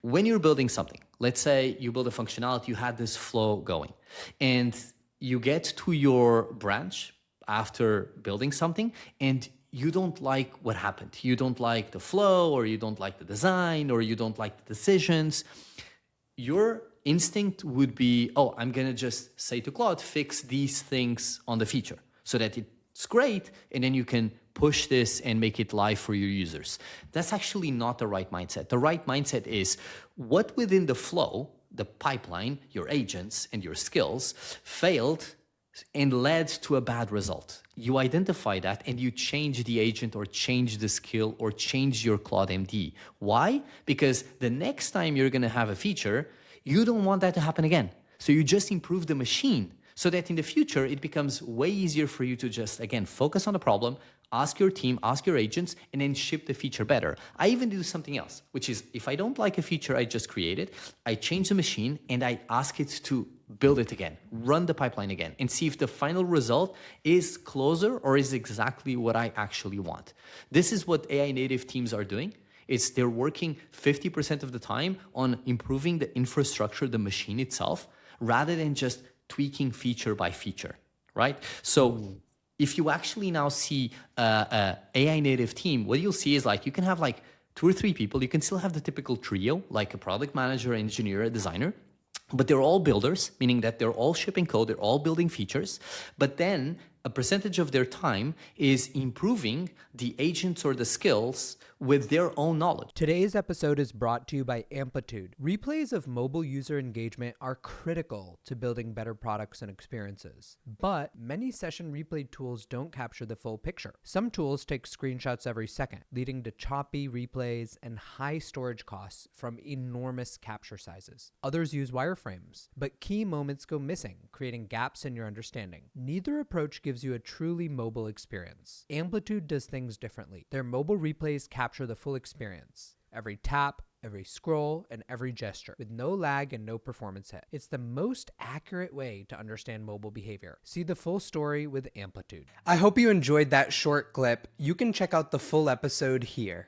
When you're building something, let's say you build a functionality, you had this flow going, and you get to your branch after building something, and you don't like what happened. You don't like the flow, or you don't like the design, or you don't like the decisions. Your instinct would be, oh, I'm going to just say to Claude, fix these things on the feature so that it's great. And then you can push this and make it live for your users. That's actually not the right mindset. The right mindset is what within the flow, the pipeline, your agents and your skills failed and led to a bad result. You identify that and you change the agent or change the skill or change your CLAUDE.md. Why? Because the next time you're going to have a feature, you don't want that to happen again. So you just improve the machine so that in the future, it becomes way easier for you to just, again, focus on the problem, ask your team, ask your agents, and then ship the feature better. I even do something else, which is if I don't like a feature I just created, I change the machine and I ask it to build it again, run the pipeline again, and see if the final result is closer or is exactly what I actually want. This is what AI native teams are doing. They're working 50% of the time on improving the infrastructure, the machine itself, rather than just tweaking feature by feature, right? So if you actually now see a AI native team, what you'll see is like you can have like 2 or 3 people. You can still have the typical trio, like a product manager, engineer, a designer, but they're all builders, meaning that they're all shipping code, they're all building features, but then a percentage of their time is improving the agents or the skills with their own knowledge. Today's episode is brought to you by Amplitude. Replays of mobile user engagement are critical to building better products and experiences, but many session replay tools don't capture the full picture. Some tools take screenshots every second, leading to choppy replays and high storage costs from enormous capture sizes. Others use wireframes, but key moments go missing, creating gaps in your understanding. Neither approach gives you a truly mobile experience. Amplitude does things differently. Their mobile replays capture the full experience. Every tap, every scroll, and every gesture, with no lag and no performance hit. It's the most accurate way to understand mobile behavior. See the full story with Amplitude. I hope you enjoyed that short clip. You can check out the full episode here.